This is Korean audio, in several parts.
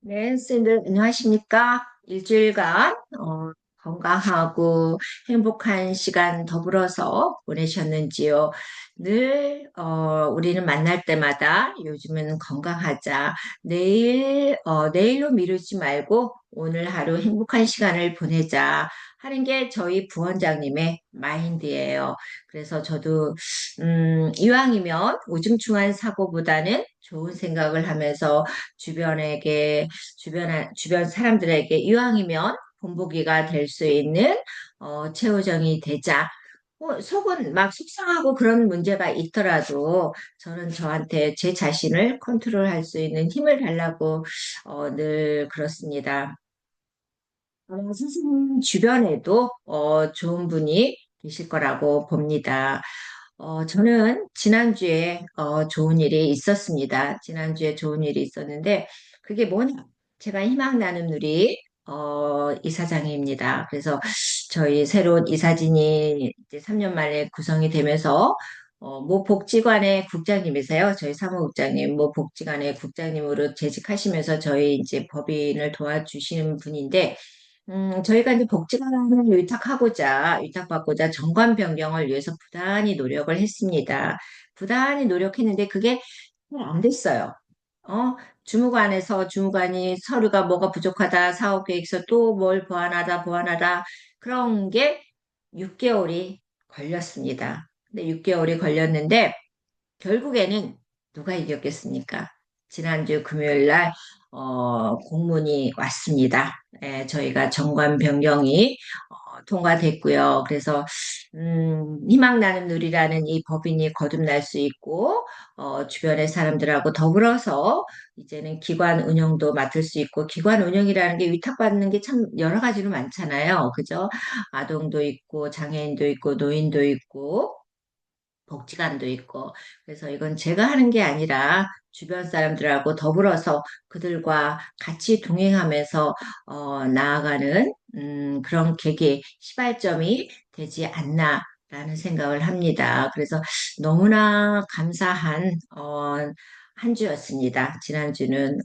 네, 선생님들 안녕하십니까? 일주일간 건강하고 행복한 시간 더불어서 보내셨는지요? 늘 우리는 만날 때마다 요즘은 건강하자. 내일로 미루지 말고 오늘 하루 행복한 시간을 보내자 하는 게 저희 부원장님의 마인드예요. 그래서 저도 이왕이면 우중충한 사고보다는 좋은 생각을 하면서 주변에게 주변 사람들에게 이왕이면 본보기가 될 수 있는 최호정이 되자. 속은 막 속상하고 그런 문제가 있더라도 저는 저한테 제 자신을 컨트롤할 수 있는 힘을 달라고 늘 그렇습니다. 선생님 주변에도 좋은 분이 계실 거라고 봅니다. 저는 지난주에 좋은 일이 있었습니다. 지난주에 좋은 일이 있었는데 그게 뭐냐? 제가 희망 나눔 누리 이사장입니다. 그래서 저희 새로운 이사진이 이제 3년 만에 구성이 되면서 모 복지관의 국장님이세요. 저희 사무국장님, 모 복지관의 국장님으로 재직하시면서 저희 이제 법인을 도와주시는 분인데 저희가 이제 복지관을 위탁받고자 정관 변경을 위해서 부단히 노력을 했습니다. 부단히 노력했는데 그게 잘 안 됐어요. 어, 주무관이 서류가 뭐가 부족하다, 사업계획서 또 뭘 보완하다, 그런 게 6개월이 걸렸습니다. 근데 6개월이 걸렸는데, 결국에는 누가 이겼겠습니까? 지난주 금요일 날 공문이 왔습니다. 저희가 정관 변경이 통과됐고요. 그래서 희망 나는 누리라는 이 법인이 거듭날 수 있고 주변의 사람들하고 더불어서 이제는 기관 운영도 맡을 수 있고 기관 운영이라는 게 위탁받는 게 참 여러 가지로 많잖아요. 그죠? 아동도 있고 장애인도 있고 노인도 있고 복지관도 있고, 그래서 이건 제가 하는 게 아니라 주변 사람들하고 더불어서 그들과 같이 동행하면서 나아가는 그런 계기, 시발점이 되지 않나라는 생각을 합니다. 그래서 너무나 감사한 한 주였습니다. 지난주는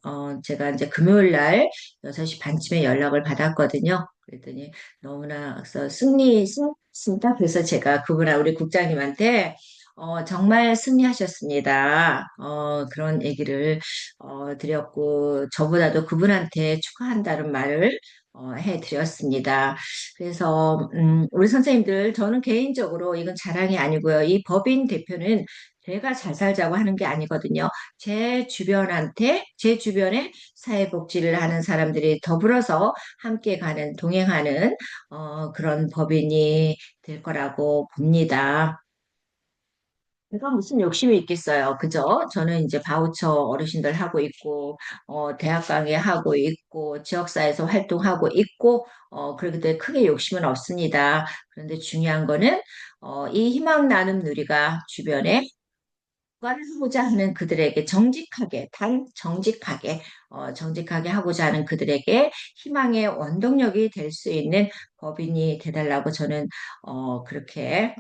제가 이제 금요일 날 6시 반쯤에 연락을 받았거든요. 그랬더니 너무나 그래서 승리했습니다. 그래서 제가 우리 국장님한테 정말 승리하셨습니다. 그런 얘기를 드렸고, 저보다도 그분한테 축하한다는 말을 해드렸습니다. 그래서, 우리 선생님들, 저는 개인적으로 이건 자랑이 아니고요. 이 법인 대표는 제가 잘 살자고 하는 게 아니거든요. 제 주변에 사회복지를 하는 사람들이 더불어서 함께 동행하는 그런 법인이 될 거라고 봅니다. 제가 무슨 욕심이 있겠어요. 그죠? 저는 이제 바우처 어르신들 하고 있고, 대학 강의하고 있고, 지역사회에서 활동하고 있고, 그렇기 때문에 크게 욕심은 없습니다. 그런데 중요한 거는, 이 희망 나눔 누리가 주변에 뭔가를 하고자 하는 그들에게 정직하게 하고자 하는 그들에게 희망의 원동력이 될 수 있는 법인이 되달라고 저는, 그렇게,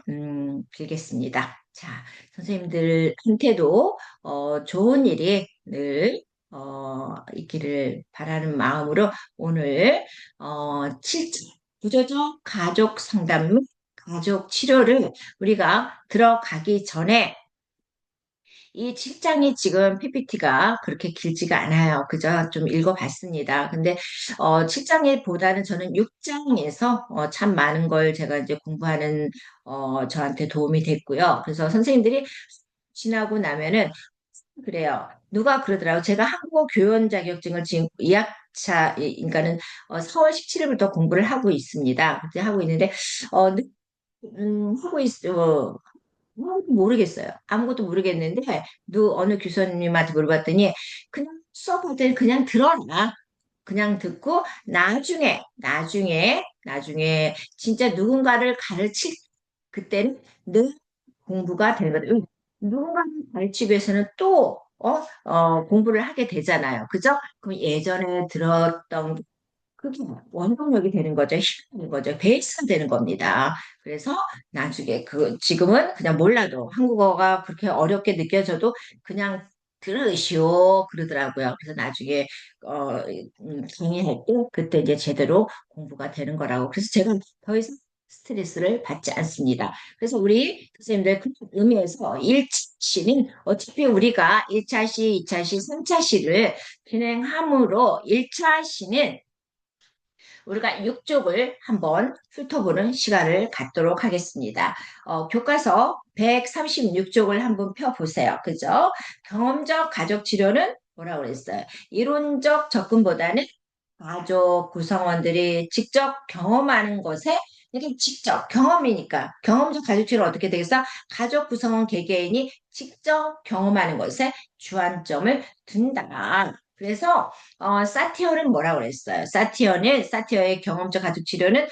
빌겠습니다. 자, 선생님들한테도, 좋은 일이 늘, 있기를 바라는 마음으로 오늘, 7차 구조적 가족 상담 및 가족 치료를 우리가 들어가기 전에 이 7장이 지금 PPT가 그렇게 길지가 않아요. 그저 좀 읽어봤습니다. 근데 7장보다는 저는 6장에서 참 많은 걸 제가 이제 공부하는 저한테 도움이 됐고요. 그래서 선생님들이 지나고 나면은 그래요. 누가 그러더라고. 제가 한국어 교원 자격증을 지금 2학차, 그러니까는 4월 17일부터 공부를 하고 있습니다. 그때 하고 있는데 하고 있어. 아무것도 모르겠어요. 아무것도 모르겠는데, 어느 교수님한테 물어봤더니, 그냥 수업할 때는 그냥 들어라. 그냥 듣고, 나중에, 진짜 누군가를 그때는 늘 공부가 되는 거예요. 누군가를 가르치기 위해서는 또, 공부를 하게 되잖아요. 그죠? 그럼 예전에 들었던 그게 원동력이 되는 거죠. 힘이 되는 거죠. 베이스가 되는 겁니다. 그래서 나중에 지금은 그냥 몰라도 한국어가 그렇게 어렵게 느껴져도 그냥 들으시오 그러더라고요. 그래서 나중에 강의할 때 그때 이제 제대로 공부가 되는 거라고. 그래서 제가 더 이상 스트레스를 받지 않습니다. 그래서 우리 선생님들 그 의미에서 1차시는 어차피 우리가 1차시, 2차시, 3차시를 진행함으로 1차시는 우리가 6쪽을 한번 훑어보는 시간을 갖도록 하겠습니다. 교과서 136쪽을 한번 펴보세요. 그죠? 경험적 가족 치료는 뭐라고 그랬어요? 이론적 접근보다는 가족 구성원들이 직접 경험하는 것에 이게 직접 경험이니까 경험적 가족 치료는 어떻게 되겠어? 가족 구성원 개개인이 직접 경험하는 것에 주안점을 둔다. 그래서 사티어는 뭐라고 그랬어요? 사티어의 경험적 가족 치료는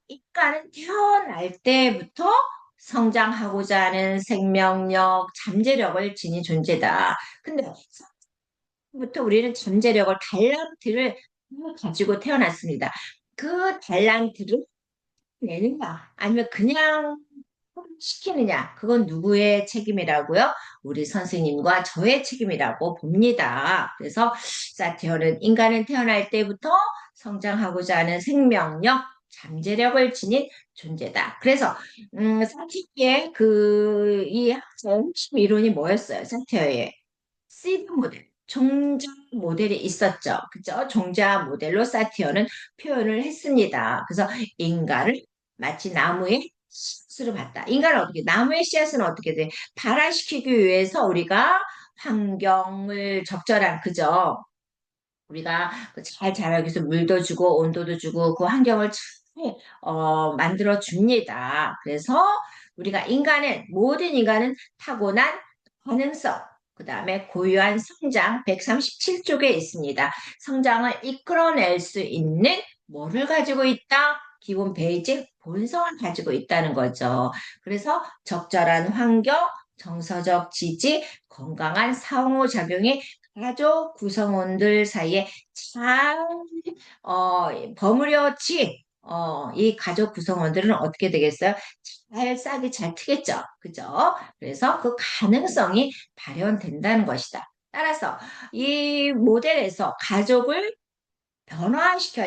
인간은 태어날 때부터 성장하고자 하는 생명력, 잠재력을 지닌 존재다. 근데 부터 우리는 잠재력을 달란트를 가지고 태어났습니다. 그 달란트를 내는가 아니면 그냥 시키느냐 그건 누구의 책임이라고요? 우리 선생님과 저의 책임이라고 봅니다. 그래서 사티어는 인간은 태어날 때부터 성장하고자 하는 생명력, 잠재력을 지닌 존재다. 그래서 사티어의 그이 핵심 이론이 뭐였어요? 사티어의 시드 모델, 종자 모델이 있었죠. 그죠? 종자 모델로 사티어는 표현을 했습니다. 그래서 인간을 마치 나무의 씨앗으로 봤다. 인간은 어떻게, 나무의 씨앗은 어떻게 돼? 발화시키기 위해서 우리가 환경을 적절한, 그죠? 우리가 잘 자라기 위해서 물도 주고 온도도 주고 그 환경을 잘 만들어 줍니다. 그래서 우리가 모든 인간은 타고난 가능성, 그 다음에 고유한 성장 137쪽에 있습니다. 성장을 이끌어낼 수 있는 뭐를 가지고 있다? 기본 베이직 본성을 가지고 있다는 거죠. 그래서 적절한 환경, 정서적 지지, 건강한 상호작용이 가족 구성원들 사이에 잘 버무려지 이 가족 구성원들은 어떻게 되겠어요? 잘 싹이 잘 트겠죠. 그죠? 그래서 그 가능성이 발현된다는 것이다. 따라서 이 모델에서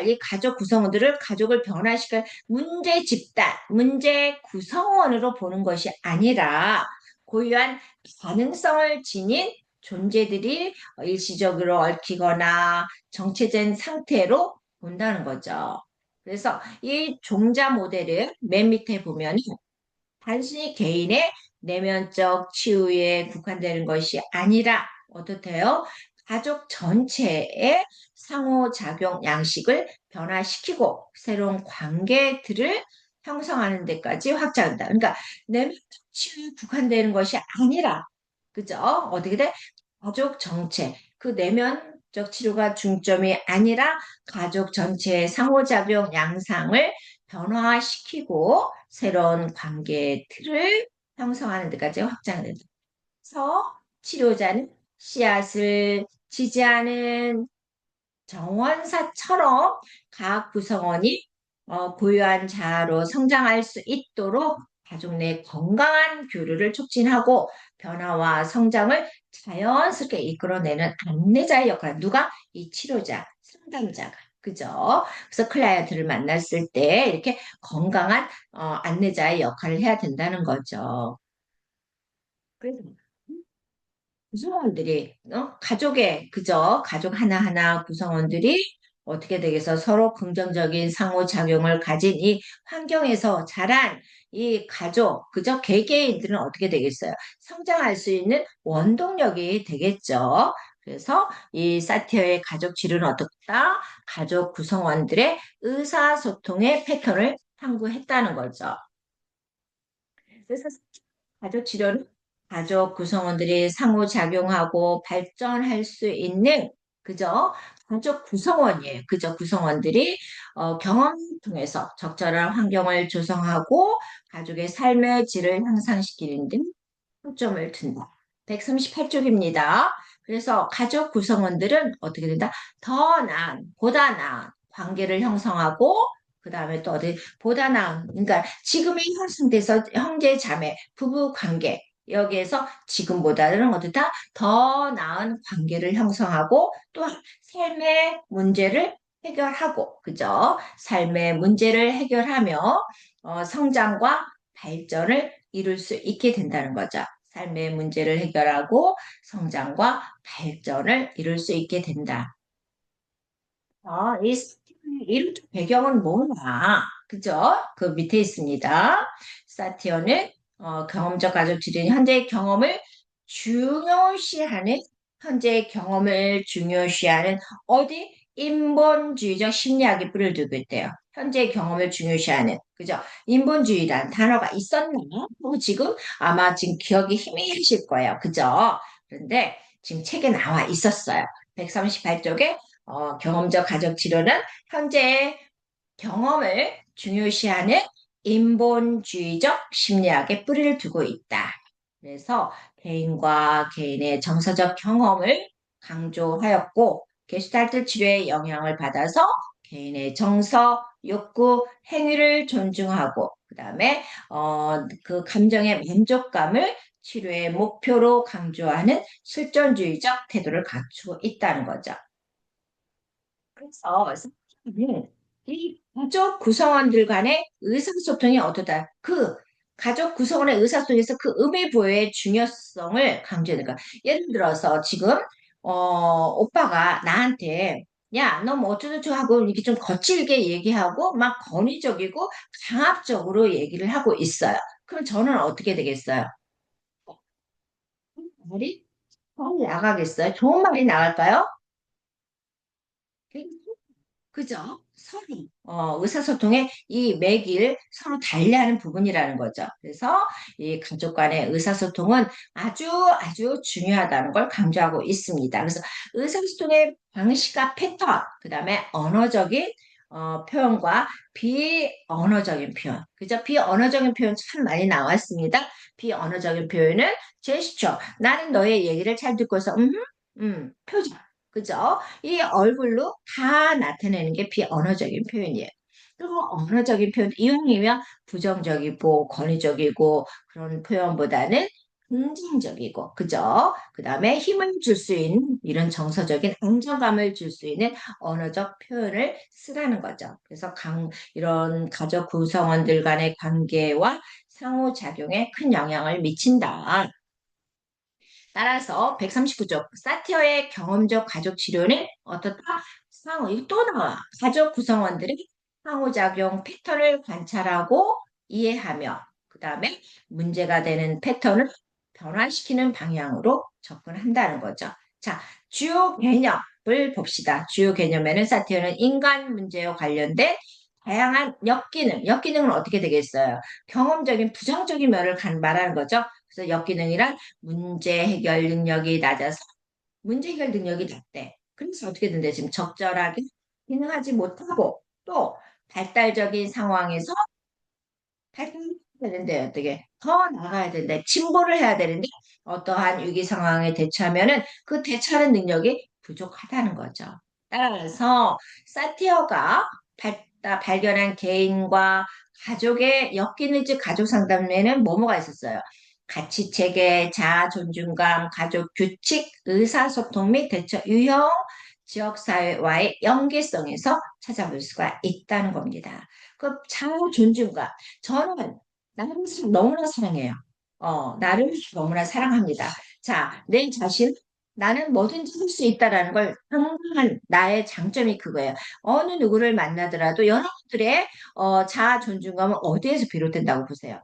이 가족 구성원들을 가족을 변화시킬 문제 집단, 문제 구성원으로 보는 것이 아니라 고유한 가능성을 지닌 존재들이 일시적으로 얽히거나 정체된 상태로 본다는 거죠. 그래서 이 종자 모델을 맨 밑에 보면 단순히 개인의 내면적 치유에 국한되는 것이 아니라 어떻대요? 가족 전체의 상호작용 양식을 변화시키고 새로운 관계들을 형성하는 데까지 확장한다. 그러니까 내면적 치유에 국한되는 것이 아니라, 그죠? 어떻게 돼? 가족 전체, 그 내면적 치료가 중점이 아니라 가족 전체의 상호작용 양상을 변화시키고 새로운 관계들을 형성하는 데까지 확장된다. 그래서 치료자는 씨앗을 지지하는 정원사처럼 각 구성원이 고유한 자아로 성장할 수 있도록 가족 내 건강한 교류를 촉진하고 변화와 성장을 자연스럽게 이끌어내는 안내자의 역할. 누가? 이 치료자, 상담자가. 그죠? 그래서 클라이언트를 만났을 때 이렇게 건강한 안내자의 역할을 해야 된다는 거죠. 그래서 구성원들이 가족의 그저 가족 하나하나 구성원들이 어떻게 되겠어? 서로 긍정적인 상호작용을 가진 이 환경에서 자란 이 가족, 그저 개개인들은 어떻게 되겠어요? 성장할 수 있는 원동력이 되겠죠. 그래서 이 사티어의 가족 치료는 어떻다? 가족 구성원들의 의사소통의 패턴을 탐구했다는 거죠. 그래서 가족 치료는 가족 구성원들이 상호작용하고 발전할 수 있는 그저 가족 구성원이에요. 그저 구성원들이 경험을 통해서 적절한 환경을 조성하고 가족의 삶의 질을 향상시키는 등 초점을 둔다. 138쪽입니다. 그래서 가족 구성원들은 어떻게 된다? 더 나은, 보다 나은 관계를 형성하고 그 다음에 또 어디 보다 나은, 그러니까 지금의 현 상태에서 형제 자매, 부부 관계 여기에서 지금보다는 어떻다? 더 나은 관계를 형성하고 또 삶의 문제를 해결하고, 그죠? 삶의 문제를 해결하며 성장과 발전을 이룰 수 있게 된다는 거죠. 삶의 문제를 해결하고 성장과 발전을 이룰 수 있게 된다. 이 이름 배경은 뭐냐? 그죠? 그 밑에 있습니다. 사티어는 경험적 가족 지린 현재의 경험을 중요시하는 현재의 경험을 중요시하는 어디 인본주의적 심리학의 뿌리를 두고 있대요. 현재의 경험을 중요시하는 그죠? 인본주의란 단어가 있었나요? 지금 아마 지금 기억이 희미하실 거예요. 그죠? 그런데 지금 책에 나와 있었어요. 138쪽에 경험적 가족 치료는 현재의 경험을 중요시하는 인본주의적 심리학의 뿌리를 두고 있다. 그래서 개인과 개인의 정서적 경험을 강조하였고, 게슈탈트 치료의 영향을 받아서 개인의 정서, 욕구, 행위를 존중하고, 그 다음에 그 감정의 만족감을 치료의 목표로 강조하는 실존주의적 태도를 갖추고 있다는 거죠. 그래서 선생님은 이 가족 구성원들 간의 의사소통이 어떠다. 그 가족 구성원의 의사소통에서 그 의미 부여의 중요성을 강조하는 거야. 예를 들어서 지금 오빠가 나한테 야, 너 뭐 어쩌고저쩌고 하고 이렇게 좀 거칠게 얘기하고 막 권위적이고 강압적으로 얘기를 하고 있어요. 그럼 저는 어떻게 되겠어요? 말이 나가겠어요? 좋은 말이 나갈까요? 그죠? 서로 의사소통의 이 맥을 서로 달리하는 부분이라는 거죠. 그래서 이 가족 간의 의사소통은 아주 아주 중요하다는 걸 강조하고 있습니다. 그래서 의사소통의 방식과 패턴, 그 다음에 언어적인 표현과 비언어적인 표현. 그죠? 비언어적인 표현 참 많이 나왔습니다. 비언어적인 표현은 제스처. 나는 너의 얘기를 잘 듣고서, 표정. 그죠? 이 얼굴로 다 나타내는 게 비언어적인 표현이에요. 그리고 언어적인 표현, 이용이면 부정적이고 권위적이고 그런 표현보다는 긍정적이고, 그죠? 그 다음에 힘을 줄 수 있는 이런 정서적인 안정감을 줄 수 있는 언어적 표현을 쓰라는 거죠. 그래서 이런 가족 구성원들 간의 관계와 상호작용에 큰 영향을 미친다. 따라서 139쪽 사티어의 경험적 가족 치료는 어떻다? 이거 또 나와. 가족 구성원들이 상호작용 패턴을 관찰하고 이해하며 그 다음에 문제가 되는 패턴을 변화시키는 방향으로 접근한다는 거죠. 자, 주요 개념을 봅시다. 주요 개념에는 사티어는 인간 문제와 관련된 다양한 역기능은 어떻게 되겠어요? 경험적인 부정적인 면을 말하는 거죠. 그래서 역기능이란 문제 해결 능력이 낮아서 문제 해결 능력이 낮대. 그래서 어떻게 된대? 지금 적절하게 기능하지 못하고 또 발달적인 상황에서 발달해야 되는데 어떻게 더 나아가야 되는데 침보를 해야 되는데 어떠한 위기 상황에 대처하면은 그 대처하는 능력이 부족하다는 거죠. 따라서 사티어가 발견한 개인과 가족의 엮이는 즉 가족 상담에는 뭐뭐가 있었어요. 가치 체계, 자아 존중감, 가족 규칙, 의사소통 및 대처 유형, 지역사회와의 연계성에서 찾아볼 수가 있다는 겁니다. 그 자아 존중감. 저는 나를 너무나 사랑해요. 나를 너무나 사랑합니다. 자, 내 자신, 나는 뭐든지 할 수 있다라는 걸 항상 나의 장점이 그거예요. 어느 누구를 만나더라도 여러분들의 자아 존중감은 어디에서 비롯된다고 보세요?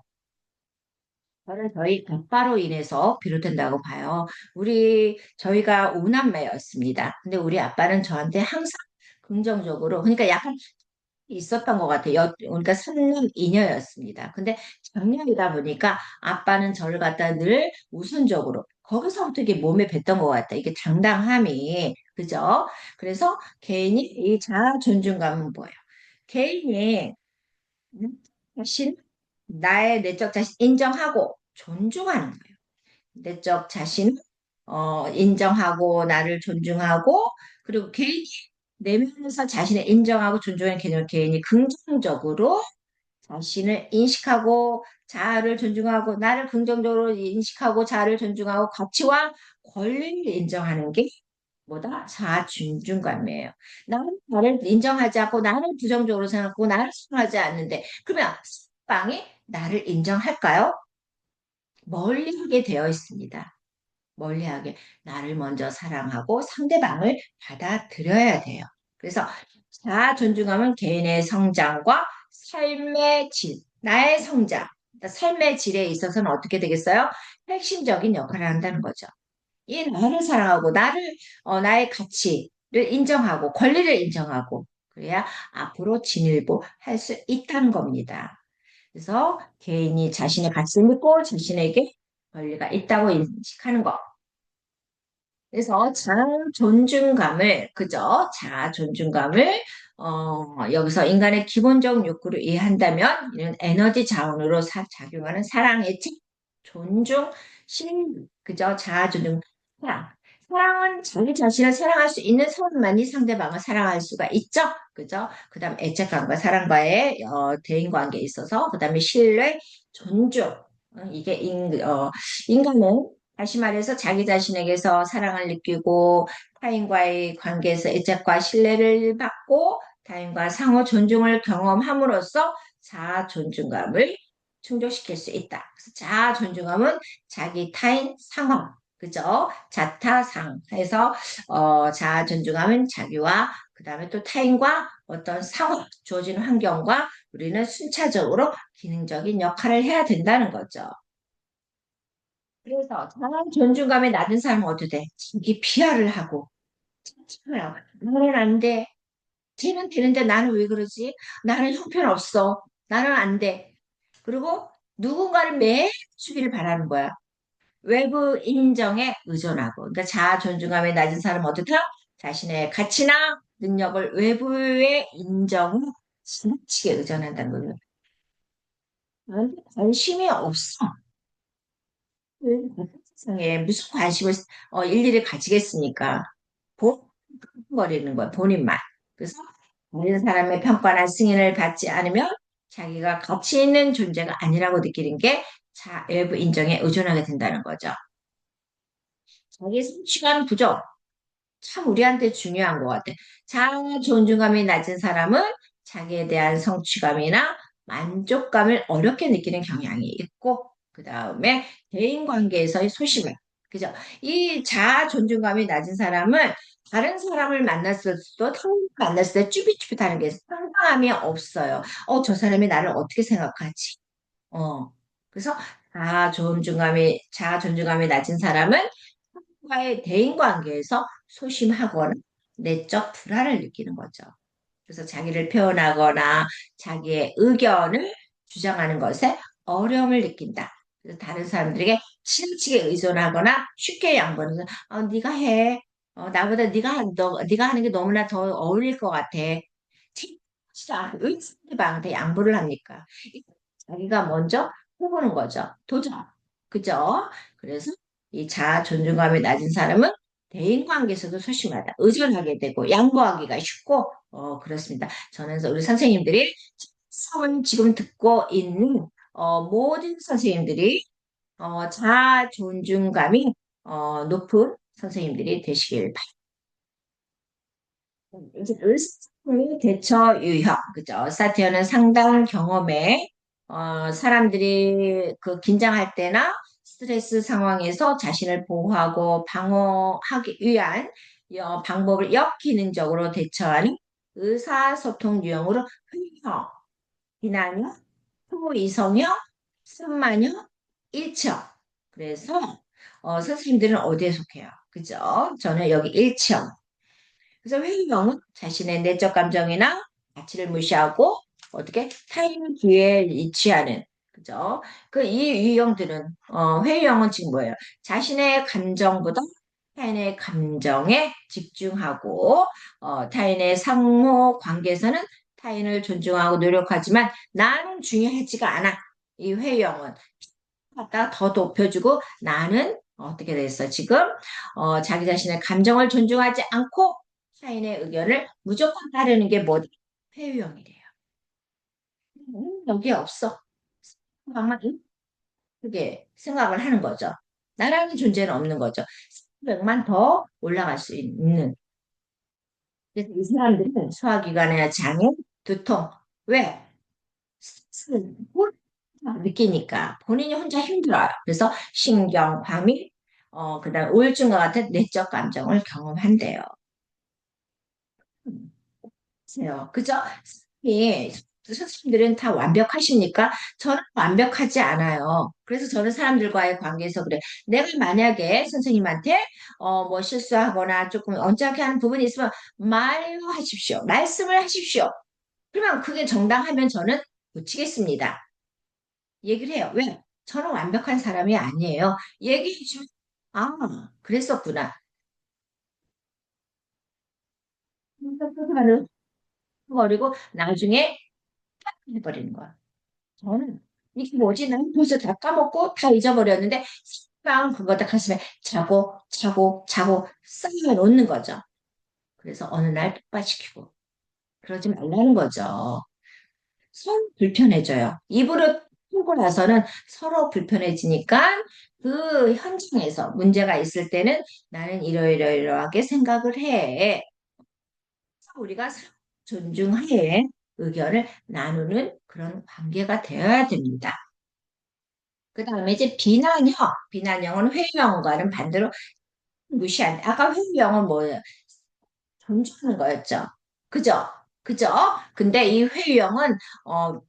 저는 저희 아빠로 인해서 비롯된다고 봐요. 저희가 오남매였습니다. 근데 우리 아빠는 저한테 항상 긍정적으로, 그러니까 약간 있었던 것 같아요. 그러니까 선남 이녀였습니다. 근데 장녀이다 보니까 아빠는 저를 갖다 늘 우선적으로 거기서부터 이게 몸에 뱄던 것 같다. 이게 당당함이 그죠? 그래서 개인이 이 자아 존중감은 뭐예요? 개인이 자신 나의 내적 자신 인정하고 존중하는 거예요. 내적 자신 인정하고 나를 존중하고 그리고 개인이 내면에서 자신을 인정하고 존중하는 개념 개인이 긍정적으로 자신을 인식하고 자아를 존중하고 나를 긍정적으로 인식하고 자아를 존중하고 가치와 권리를 인정하는 게 뭐다? 자아 존중감이에요. 나를 인정하지 않고 나를 부정적으로 생각하고 나를 사랑하지 않는데 그러면 상대방이 나를 인정할까요? 멀리하게 되어 있습니다. 멀리하게 나를 먼저 사랑하고 상대방을 받아들여야 돼요. 그래서 자아 존중함은 개인의 성장과 삶의 질, 나의 성장, 그러니까 삶의 질에 있어서는 어떻게 되겠어요? 핵심적인 역할을 한다는 거죠. 이 나를 사랑하고 나의 가치를 인정하고 권리를 인정하고 그래야 앞으로 진일보 할 수 있다는 겁니다. 그래서 개인이 자신의 가치를 믿고 자신에게 권리가 있다고 인식하는 것. 그래서 자아 존중감을, 그죠? 자아 존중감을, 여기서 인간의 기본적 욕구를 이해한다면, 이는 에너지 자원으로 작용하는 사랑, 애착, 존중, 그죠? 자아 존중, 사랑. 사랑은 자기 자신을 사랑할 수 있는 사람만이 상대방을 사랑할 수가 있죠? 그죠? 그 다음 애착감과 사랑과의 대인 관계에 있어서, 그 다음에 신뢰, 존중. 이게 인간은 다시 말해서 자기 자신에게서 사랑을 느끼고 타인과의 관계에서 애착과 신뢰를 받고 타인과 상호 존중을 경험함으로써 자아 존중감을 충족시킬 수 있다. 그래서 자아 존중감은 자기 타인 상호, 그죠? 자타상 해서 자아 존중감은 자기와 그다음에 또 타인과 어떤 상호, 주어진 환경과 우리는 순차적으로 기능적인 역할을 해야 된다는 거죠. 그래서 자아 존중감이 낮은 사람은 어떻게 돼? 자기 피하를 하고 참아요. 나는 안 돼. 쟤는 되는데 나는 왜 그러지? 나는 형편없어. 나는 안 돼. 그리고 누군가를 매일 주기를 바라는 거야. 외부 인정에 의존하고. 그러니까 자아 존중감이 낮은 사람은 어떻게 해요? 자신의 가치나 능력을 외부의 인정에 지나치게 의존한다는 거예요. 나한테 관심이 없어. 왜 세상에 무슨 관심을 일일이 가지겠습니까? 거리는 거야, 본인만. 그래서 다른 사람의 평가나 승인을 받지 않으면 자기가 가치 있는 존재가 아니라고 느끼는 게 외부 인정에 의존하게 된다는 거죠. 자기 성취감 부족. 참 우리한테 중요한 것 같아. 자아 존중감이 낮은 사람은 자기에 대한 성취감이나 만족감을 어렵게 느끼는 경향이 있고, 그 다음에 대인관계에서의 소심해. 그죠? 이 자아 존중감이 낮은 사람은 다른 사람을 만났을 때도, 타인을 만났을 때 쭈삣쭈삣하는 게 상상함이 없어요. 저 사람이 나를 어떻게 생각하지? 어. 그래서 자아 존중감이 낮은 사람은 과의 대인 관계에서 소심하거나 내적 불안을 느끼는 거죠. 그래서 자기를 표현하거나 자기의 의견을 주장하는 것에 어려움을 느낀다. 그래서 다른 사람들에게 지나치게 의존하거나 쉽게 양보해서 네가 해. 나보다 네가 하는 게 너무나 더 어울릴 것 같아. 진짜 왜 상대방한테 양보를 합니까? 자기가 먼저 해보는 거죠. 도전. 그죠? 그래서 이 자아 존중감이 낮은 사람은 대인관계에서도 소심하다. 의존하게 되고 양보하기가 쉽고 그렇습니다. 저는 우리 선생님들이 수업을 지금 듣고 있는 모든 선생님들이 자아 존중감이 높은 선생님들이 되시길 이제 의사의 대처 유형, 그죠? 사티어는 상당 경험에 사람들이 그 긴장할 때나 스트레스 상황에서 자신을 보호하고 방어하기 위한 방법을 역기능적으로 대처하는 의사소통 유형으로 회의형, 비난형, 초이성형, 순만형, 일치형. 그래서 선생님들은 어디에 속해요? 그죠? 저는 여기 일치형. 그래서 회의형은 자신의 내적 감정이나 가치를 무시하고 어떻게 타인 뒤에 위치하는 그죠? 그 이 유형들은 회의형은 지금 뭐예요? 자신의 감정보다 타인의 감정에 집중하고 타인의 상호 관계에서는 타인을 존중하고 노력하지만 나는 중요하지가 않아. 이 회의형은 갖다 더 높여주고 나는 어떻게 됐어? 지금 자기 자신의 감정을 존중하지 않고 타인의 의견을 무조건 따르는 게 뭐다? 회유형이래요. 여기 없어. 그게 생각을 하는 거죠. 나라는 존재는 없는 거죠. 300만 더 올라갈 수 있는. 그래서 이 사람들은 소화기관이나 장애, 두통, 왜? 스트레스를 혼자 느끼니까 본인이 혼자 힘들어요. 그래서 신경, 과민, 그다음 우울증과 같은 내적 감정을 경험한대요. 세요. 그죠? 예, 선생님들은 다 완벽하시니까 저는 완벽하지 않아요. 그래서 저는 사람들과의 관계에서 그래. 내가 만약에 선생님한테 뭐 실수하거나 조금 언짢게 하는 부분이 있으면 말하십시오. 말씀을 하십시오. 그러면 그게 정당하면 저는 고치겠습니다. 얘기를 해요. 왜? 저는 완벽한 사람이 아니에요. 얘기해 주면 아, 그랬었구나. 하는 거리고 나중에 해버리는 거야. 저는 이게 뭐지? 난 벌써 다 까먹고 다 잊어버렸는데 랑 그거 다 가슴에 자고 자고 자고 쌓여 놓는 거죠. 그래서 어느 날 폭발시키고 그러지 말라는 거죠. 서로 불편해져요. 입으로 풀고 나서는 서로 불편해지니까 그 현장에서 문제가 있을 때는 나는 이러이러이러하게 생각을 해. 우리가 서로 존중해 의견을 나누는 그런 관계가 되어야 됩니다. 그 다음에 이제 비난형. 비난형은 회유형과는 반대로 무시한다. 아까 회유형은 뭐예요? 존중하는 거였죠. 그죠? 그죠? 근데 이 회유형은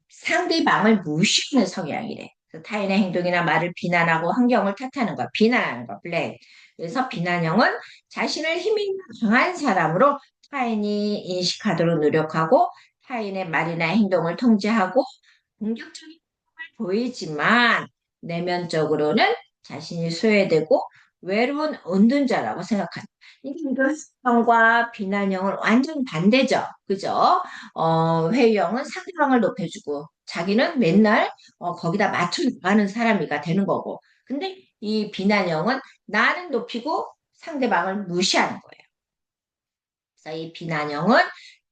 상대방을 무시하는 성향이래. 그래서 타인의 행동이나 말을 비난하고 환경을 탓하는 거, 비난하는 거, 블레임. 그래서 비난형은 자신을 힘이 강한 사람으로 타인이 인식하도록 노력하고 타인의 말이나 행동을 통제하고 공격적인 행동을 보이지만 내면적으로는 자신이 소외되고 외로운 은둔자라고 생각한다. 이게 회유형과 비난형은 완전 반대죠. 그죠? 회유형은 상대방을 높여주고 자기는 맨날 거기다 맞춰 나가는 사람이가 되는 거고. 근데 이 비난형은 나는 높이고 상대방을 무시하는 거예요. 그래서 이 비난형은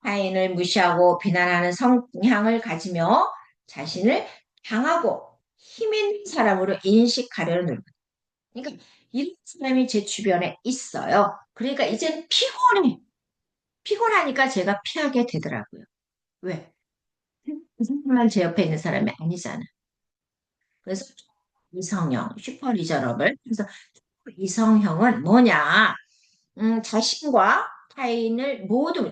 타인을 무시하고 비난하는 성향을 가지며 자신을 강하고 힘 있는 사람으로 인식하려는 노력. 그러니까 이런 사람이 제 주변에 있어요. 그러니까 이젠 피곤해. 피곤하니까 제가 피하게 되더라고요. 왜? 그 사람만 제 옆에 있는 사람이 아니잖아. 그래서 이성형, 슈퍼 리저러블. 그래서 이성형은 뭐냐? 자신과 타인을 모두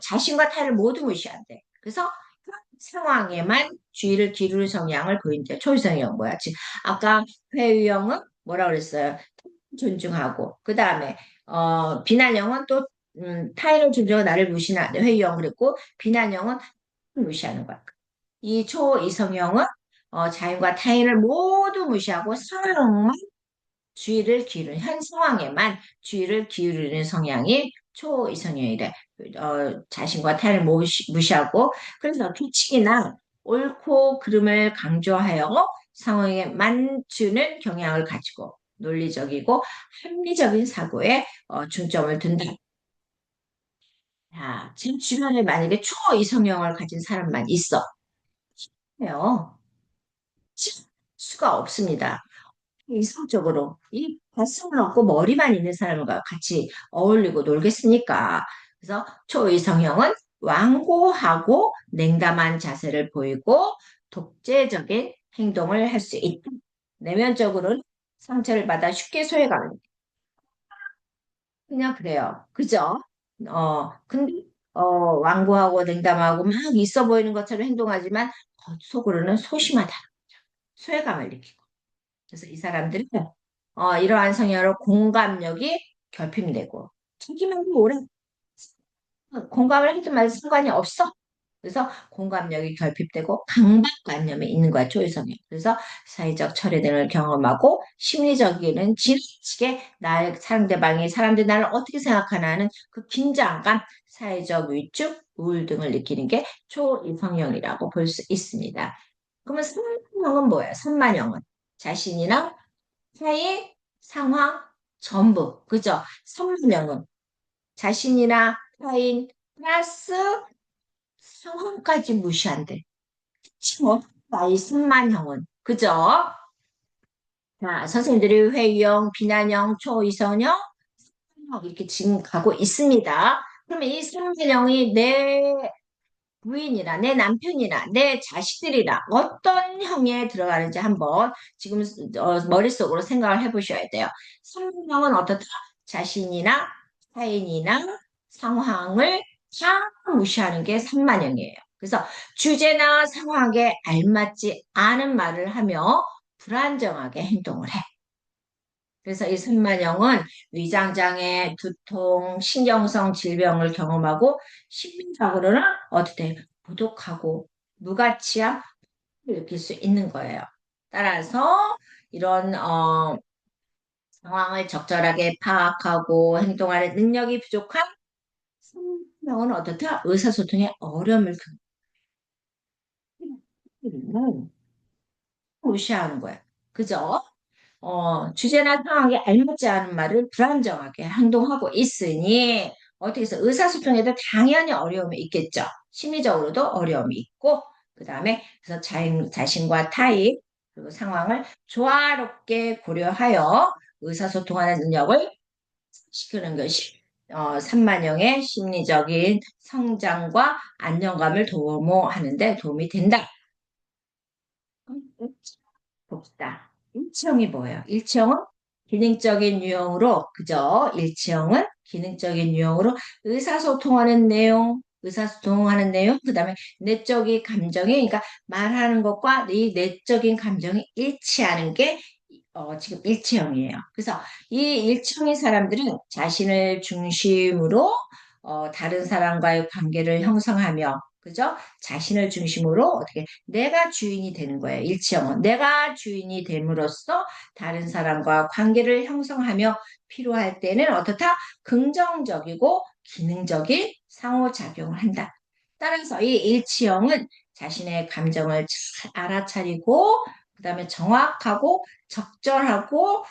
무시한대. 그래서 현 상황에만 주의를 기울이는 성향을 보인대. 초이성형 뭐야? 지금 아까 회유형은 뭐라 그랬어요? 존중하고 그 다음에 비난형은 또 타인을 존중하고 나를 무시하는 회유형 그랬고 비난형은 무시하는 거야. 이 초이성형은 자연과 타인을 모두 무시하고 상황만 주의를 기울이는 현 상황에만 주의를 기울이는 성향이 초이성형이래. 자신과 타인을 무시하고 그래서 규칙이나 옳고 그름을 강조하여 상황에 맞추는 경향을 가지고 논리적이고 합리적인 사고에 중점을 둔다. 자, 지금 주변에 만약에 초이성형을 가진 사람만 있어. 해요. 수가 없습니다. 이성적으로 이 가슴은 없고 머리만 있는 사람과 같이 어울리고 놀겠습니까? 그래서 초이성형은 완고하고 냉담한 자세를 보이고 독재적인 행동을 할 수 있다. 내면적으로는 상처를 받아 쉽게 소외감을 그냥 그래요. 그죠? 근데 완고하고 냉담하고 막 있어 보이는 것처럼 행동하지만 겉속으로는 소심하다. 소외감을 느끼고. 그래서 이 사람들은 이러한 성향으로 공감력이 결핍되고 자기만이 오래 공감을 해도 말 상관이 없어. 그래서 공감력이 결핍되고 강박관념이 있는 거야, 초이성에. 그래서 사회적 철회 등을 경험하고 심리적으로는 지나치게 나의 상대방이 사람들이 나를 어떻게 생각하나는 그 긴장감, 사회적 위축, 우울 등을 느끼는 게 초이성형이라고 볼 수 있습니다. 그러면 선만형은 뭐예요? 선만형은 자신이나 타의 상황 전부 그죠? 선만형은 자신이나 타인 플러스 상황까지 무시한대. 뭐 나의 선만형은 그죠? 자, 선생님들이 회유형, 비난형, 초이선형 이렇게 지금 가고 있습니다. 그러면 이 삼변형이 내 부인이나 내 남편이나 내 자식들이나 어떤 형에 들어가는지 한번 지금 머릿속으로 생각을 해보셔야 돼요. 삼변형은 어떻다? 자신이나 타인이나 상황을 다 무시하는 게 삼만형이에요. 그래서 주제나 상황에 알맞지 않은 말을 하며 불안정하게 행동을 해. 그래서 이 삼만형은 위장장애, 두통, 신경성 질병을 경험하고 심리적으로는 어떻게 고독하고 무가치함을 느낄 수 있는 거예요. 따라서 이런 상황을 적절하게 파악하고 행동하는 능력이 부족한 삼만형은 어떻다? 의사소통에 어려움을 겪는 무시하는 거예요. 그죠? 주제나 상황에 알맞지 않은 말을 불안정하게 행동하고 있으니 어떻게 해서 의사소통에도 당연히 어려움이 있겠죠. 심리적으로도 어려움이 있고 그 다음에 그래서 자신과 타인 그리고 상황을 조화롭게 고려하여 의사소통하는 능력을 시키는 것이 산만형의 심리적인 성장과 안정감을 도모하는데 도움이 된다. 봅시다. 일치형이 뭐예요? 일치형은 기능적인 유형으로, 그죠? 일치형은 기능적인 유형으로 의사소통하는 내용, 그 다음에 내적인 감정이, 그러니까 말하는 것과 이 내적인 감정이 일치하는 게 지금 일치형이에요. 그래서 이 일치형의 사람들은 자신을 중심으로 다른 사람과의 관계를 형성하며, 그죠? 자신을 중심으로 어떻게 내가 주인이 되는 거예요. 일치형은 내가 주인이 됨으로써 다른 사람과 관계를 형성하며 필요할 때는 어떻다? 긍정적이고 기능적인 상호작용을 한다. 따라서 이 일치형은 자신의 감정을 잘 알아차리고 그다음에 정확하고 적절하고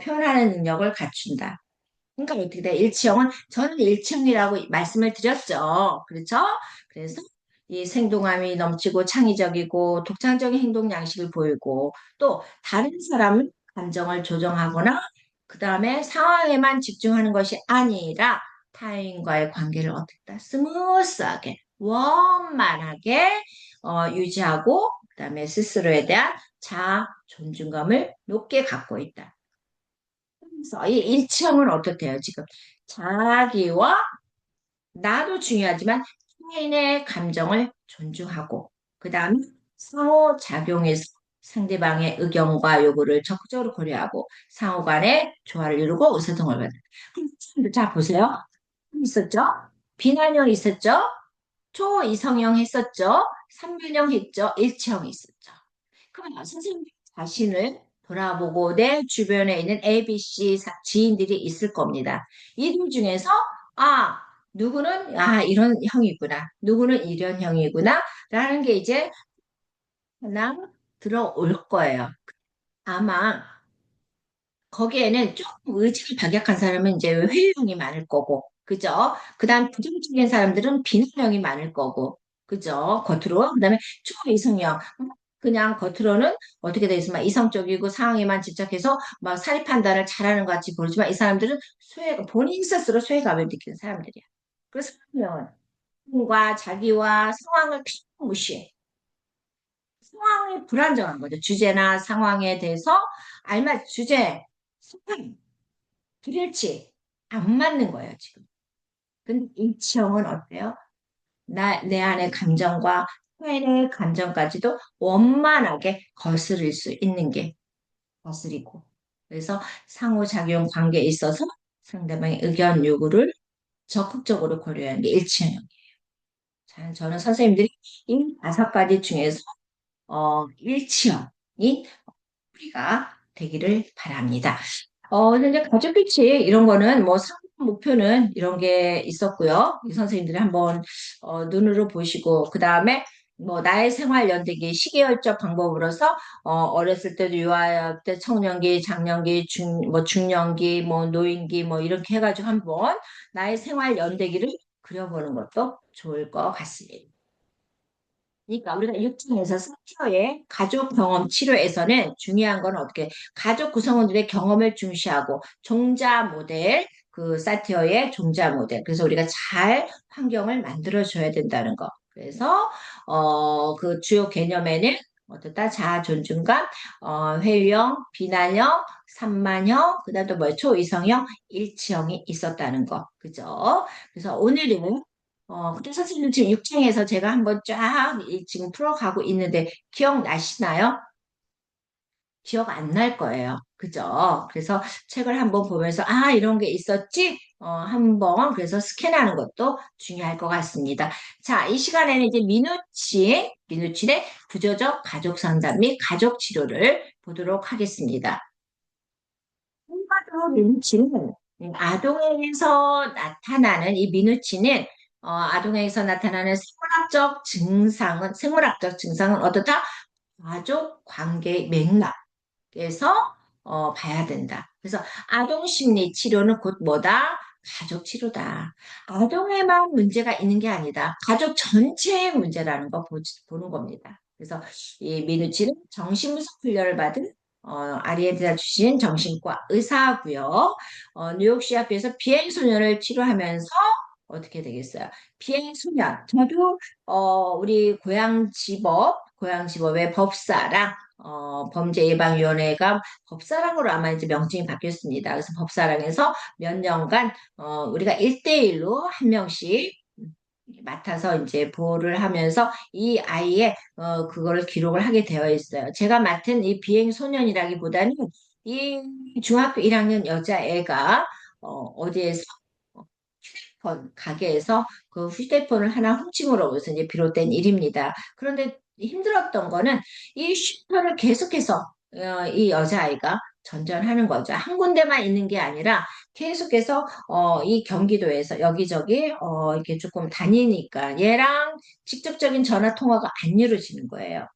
표현하는 능력을 갖춘다. 그러니까 어떻게 돼? 일치형은 저는 일치형이라고 말씀을 드렸죠. 그렇죠? 그래서 이 생동함이 넘치고 창의적이고 독창적인 행동 양식을 보이고 또 다른 사람의 감정을 조정하거나 그 다음에 상황에만 집중하는 것이 아니라 타인과의 관계를 어떻게 다 스무스하게 원만하게 유지하고 그 다음에 스스로에 대한 자아 존중감을 높게 갖고 있다. 그래서 이 일치형은 어떻대요, 지금? 자기와 나도 중요하지만 타인의 감정을 존중하고, 그 다음에 상호작용에서 상대방의 의견과 요구를 적극적으로 고려하고, 상호 간의 조화를 이루고 의사소통을 받는. 자, 보세요. 있었죠? 비난형 있었죠? 초이성형 했었죠? 삼변형 했죠? 일치형 있었죠? 그러면 선생님 자신을 돌아보고 내 주변에 있는 ABC 지인들이 있을 겁니다. 이들 중에서 아 누구는 이런 형이구나, 누구는 이런 형이구나 라는 게 이제 하나 들어올 거예요. 아마 거기에는 조금 의지가 박약한 사람은 이제 회유형이 많을 거고, 그죠? 그 다음 부정적인 사람들은 비난형이 많을 거고, 그죠? 겉으로. 그 다음에 초이성형. 그냥 겉으로는 어떻게 돼 있으면 이성적이고 상황에만 집착해서 막 사리 판단을 잘하는 것 같이 보이지만 이 사람들은 본인 스스로 소외감을 느끼는 사람들이야. 그래서 사람은 본인과 자기와 상황을 필요 무시해. 상황이 불안정한 거죠. 주제나 상황에 대해서 주제, 상황, 불일치, 안 맞는 거예요, 지금. 근데 일치형은 어때요? 내 안의 감정과 타인의 감정까지도 원만하게 거스를 수 있는 게 거스리고. 그래서 상호작용 관계에 있어서 상대방의 의견 요구를 적극적으로 고려하는 게 일치형이에요. 자, 저는 선생님들이 이 5가지 중에서 일치형이 우리가 되기를 바랍니다. 근데 가족교치 이런 거는 뭐 상품 목표는 이런 게 있었고요. 이 선생님들이 한번 눈으로 보시고 그 다음에 뭐 나의 생활 연대기 시계열적 방법으로서 어렸을 때도 유아할 때 청년기, 장년기, 중년기, 뭐 노인기 뭐 이렇게 해가지고 한번 나의 생활 연대기를 그려보는 것도 좋을 것 같습니다. 그러니까 우리가 6장에서 사티어의 가족 경험 치료에서는 중요한 건 어떻게 가족 구성원들의 경험을 중시하고 종자 모델 그 사티어의 종자 모델 그래서 우리가 잘 환경을 만들어 줘야 된다는 거. 그래서 그 주요 개념에는 어떻다 자아 존중감, 회유형, 비난형, 산만형, 그다음 또 뭐야 초이성형, 일치형이 있었다는 거. 그죠? 그래서 오늘은 근데 선생님 지금 6장에서 제가 한번 쫙 지금 풀어가고 있는데 기억나시나요? 기억 안 날 거예요. 그죠? 그래서 책을 한번 보면서 아, 이런 게 있었지? 한번 그래서 스캔하는 것도 중요할 것 같습니다. 자, 이 시간에는 이제 민우친의 구조적 가족 상담 및 가족 치료를 보도록 하겠습니다. 한마디로 민우치는 아동에게서 나타나는 이 민우치는 아동에게서 나타나는 생물학적 증상은 어떻다? 가족 관계 맥락에서 봐야 된다. 그래서 아동 심리 치료는 곧 뭐다? 가족 치료다. 아동에만 문제가 있는 게 아니다. 가족 전체의 문제라는 거 보는 겁니다. 그래서 이 민우치는 정신분석 훈련을 받은 아리에드가 주신 정신과 의사고요. 뉴욕시 학교에서 비행소년을 치료하면서 어떻게 되겠어요? 비행소년. 저도 우리 고양지법의 법사랑 범죄예방위원회가 법사랑으로 아마 이제 명칭이 바뀌었습니다. 그래서 법사랑에서 몇 년간 우리가 1대1로 한 명씩 맡아서 이제 보호를 하면서 이 아이의 그거를 기록을 하게 되어 있어요. 제가 맡은 이 비행 소년이라기보다는 이 중학교 1학년 여자애가 어디에서 휴대폰 가게에서 그 휴대폰을 하나 훔침으로써 이제 비롯된 일입니다. 그런데 힘들었던 거는 이 슈퍼를 계속해서 이 여자아이가 전전하는 거죠. 한 군데만 있는 게 아니라 계속해서 이 경기도에서 여기저기 이렇게 조금 다니니까 얘랑 직접적인 전화 통화가 안 이루어지는 거예요.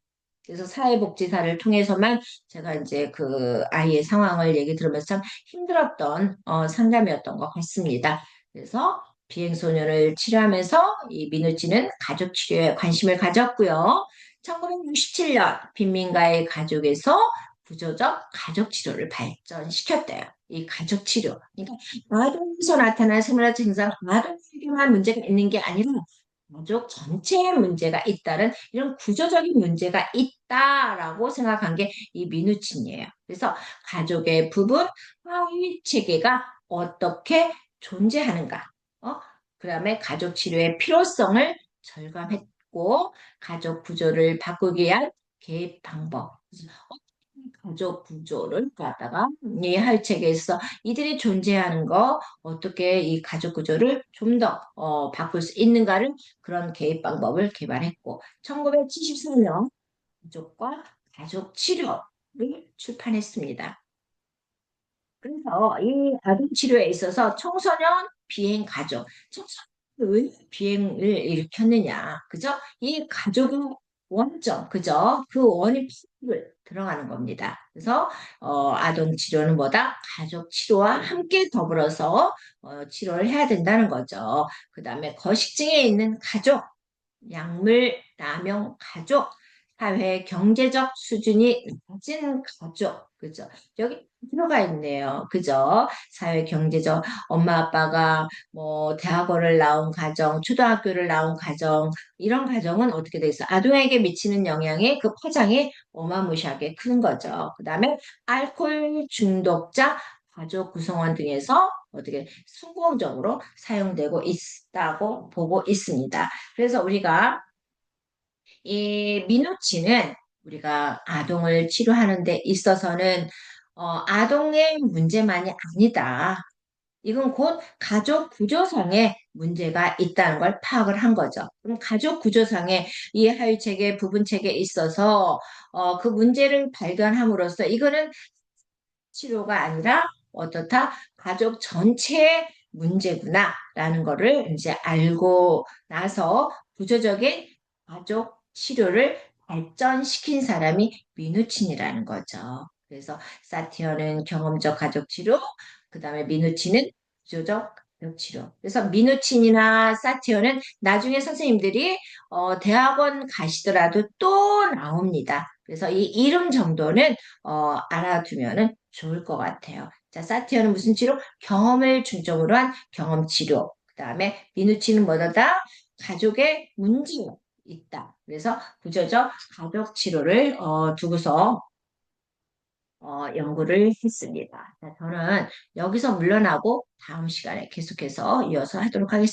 그래서 사회복지사를 통해서만 제가 이제 그 아이의 상황을 얘기 들으면서 참 힘들었던 상담이었던 것 같습니다. 그래서 비행소년을 치료하면서 이 민우치는 가족 치료에 관심을 가졌고요. 1967년 빈민가의 가족에서 구조적 가족 치료를 발전시켰대요. 이 가족 치료. 그러니까 아동에서 나타난 생물학 증상, 아동에게만 문제가 있는 게 아니라 가족 전체에 문제가 있다는 이런 구조적인 문제가 있다라고 생각한 게 이 민우친이에요. 그래서 가족의 부분, 하위 체계가 어떻게 존재하는가, 어? 그다음에 가족 치료의 필요성을 절감했고 가족 구조를 바꾸기 위한 개입 방법. 가족 구조를 갖다가 이 하유책에서 이들이 존재하는 거 어떻게 이 가족 구조를 좀 더 바꿀 수 있는가를 그런 개입 방법을 개발했고 1974년 가족과 가족 치료를 출판했습니다. 그래서 이 아동 치료에 있어서 청소년 비행 가족, 청소년 왜 비행을 일으켰느냐, 그죠? 이 가족의 원점, 그죠? 그 원인 을 들어가는 겁니다. 그래서 아동 치료는 뭐다? 가족 치료와 함께 더불어서 치료를 해야 된다는 거죠. 그 다음에 거식증에 있는 가족, 약물 남용 가족, 사회 경제적 수준이 낮은 가족, 그죠? 여기 들어가 있네요. 그죠? 사회 경제적 엄마 아빠가 뭐 대학원을 나온 가정, 초등학교를 나온 가정, 이런 가정은 어떻게 돼 있어? 아동에게 미치는 영향이 그 파장이 어마무시하게 큰 거죠. 그다음에 알코올 중독자 가족 구성원 등에서 어떻게 성공적으로 사용되고 있다고 보고 있습니다. 그래서 우리가 이 민우치는 우리가 아동을 치료하는 데 있어서는 아동의 문제만이 아니다. 이건 곧 가족 구조상의 문제가 있다는 걸 파악을 한 거죠. 그럼 가족 구조상의 이 하유체계, 부분체계에 있어서 그 문제를 발견함으로써 이거는 치료가 아니라 어떻다? 가족 전체의 문제구나라는 거를 이제 알고 나서 구조적인 가족 치료를 발전시킨 사람이 미누친이라는 거죠. 그래서 사티어는 경험적 가족 치료, 그 다음에 미누친은 구조적 치료. 그래서 미누친이나 사티온은 나중에 선생님들이 대학원 가시더라도 또 나옵니다. 그래서 이 이름 정도는 알아두면은 좋을 것 같아요. 자, 사티온은 무슨 치료? 경험을 중점으로 한 경험 치료. 그다음에 미누친은 뭐다? 가족의 문제가 있다. 그래서 구조적 가족 치료를 두고서 연구를 했습니다. 자, 저는 여기서 물러나고 다음 시간에 계속해서 이어서 하도록 하겠습니다.